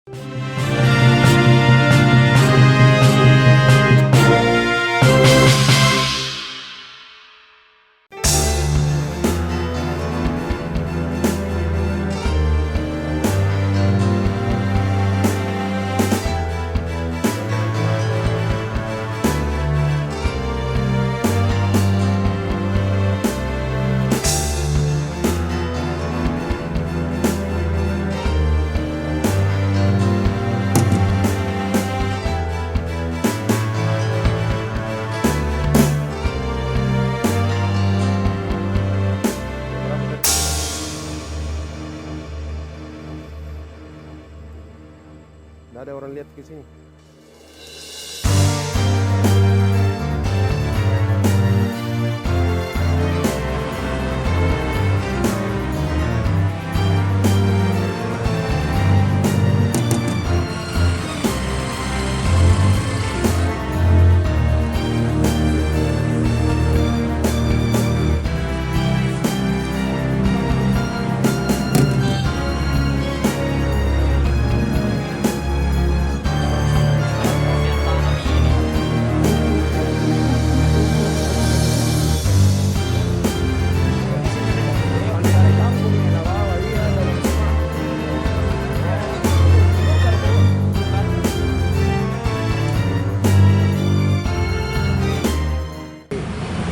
Nggak ada orang lihat ke sini.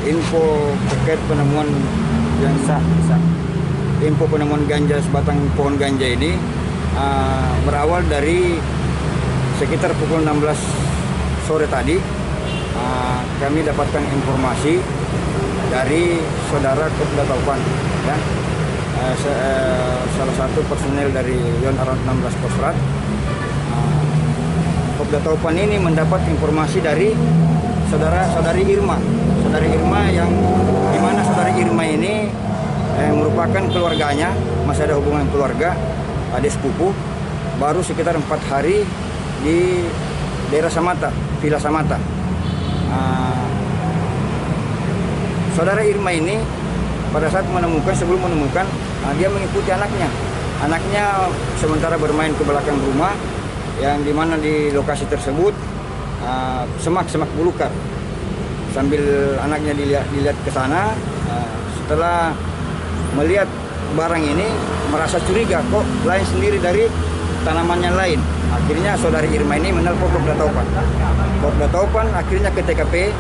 Info terkait penemuan yang sah. Info penemuan ganja sebatang pohon ganja ini berawal dari sekitar pukul 16 sore tadi. Kami dapatkan informasi dari saudara Kopda Taupan, ya. Salah satu personel dari Yon Around 16 Kostrat. Kopda Taupan ini mendapat informasi dari saudari Irma. Saudari Irma yang dimana saudari Irma ini merupakan keluarganya, masih ada hubungan keluarga, adik sepupu, baru sekitar 4 hari di daerah Samata, Villa Samata. Saudara Irma ini pada saat sebelum menemukan, dia mengikuti anaknya sementara bermain ke belakang rumah, yang dimana di lokasi tersebut semak belukar. Sambil anaknya dilihat ke sana, setelah melihat barang ini merasa curiga, kok lain sendiri dari tanamannya lain. Akhirnya saudari Irma ini menelpon Kopda Taupan. Kopda Taupan akhirnya ke TKP,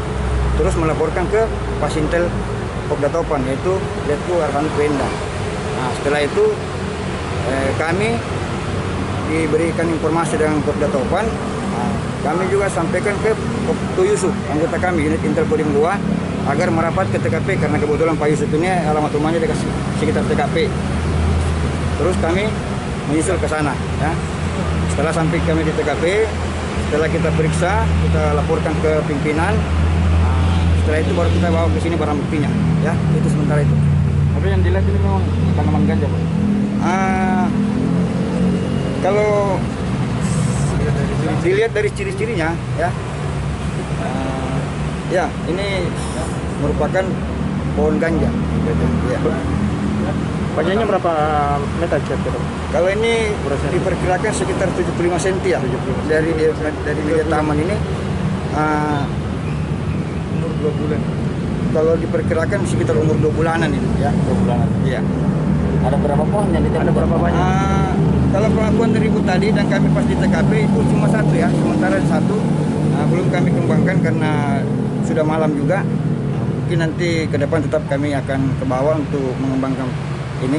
terus melaporkan ke Pasintel Kopda Taupan, yaitu Letku Arhan Wenda. Nah, setelah itu kami diberikan informasi dengan Kopda Taupan. Kami juga sampaikan ke Koptu Yusuf, anggota kami unit Intel Kodim 2, agar merapat ke TKP karena kebetulan Pak Yusuf ini alamat rumahnya di sekitar TKP. Terus kami menyusul ke sana, ya. Setelah sampai kami di TKP, setelah kita periksa, kita laporkan ke pimpinan. Setelah itu baru kita bawa ke sini barang buktinya, ya. Itu sementara itu. Tapi yang dilihat ini memang tanaman ganja, Pak? Kalau dilihat dari ciri-cirinya, ya, ya ini merupakan pohon ganja. Ya. Panjangnya berapa meter kira-kira? Kalau ini diperkirakan sekitar 75 cm ya. Dari media taman ini. Umur 2 bulan. Kalau diperkirakan sekitar umur 2 bulanan ini, ya. 2 bulanan. Iya. Ada berapa pohon yang ditemukan? Ada berapa banyak? Kalau pengakuan dari Ibu tadi dan kami pas di TKP itu cuma satu, ya, sementara satu. Belum kami kembangkan karena sudah malam juga. Mungkin nanti ke depan tetap kami akan ke bawah untuk mengembangkan ini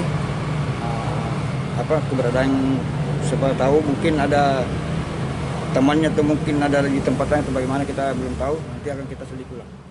keberadaan, supaya tahu mungkin ada temannya atau mungkin ada di tempat lain atau bagaimana, kita belum tahu, nanti akan kita selidiki ulang.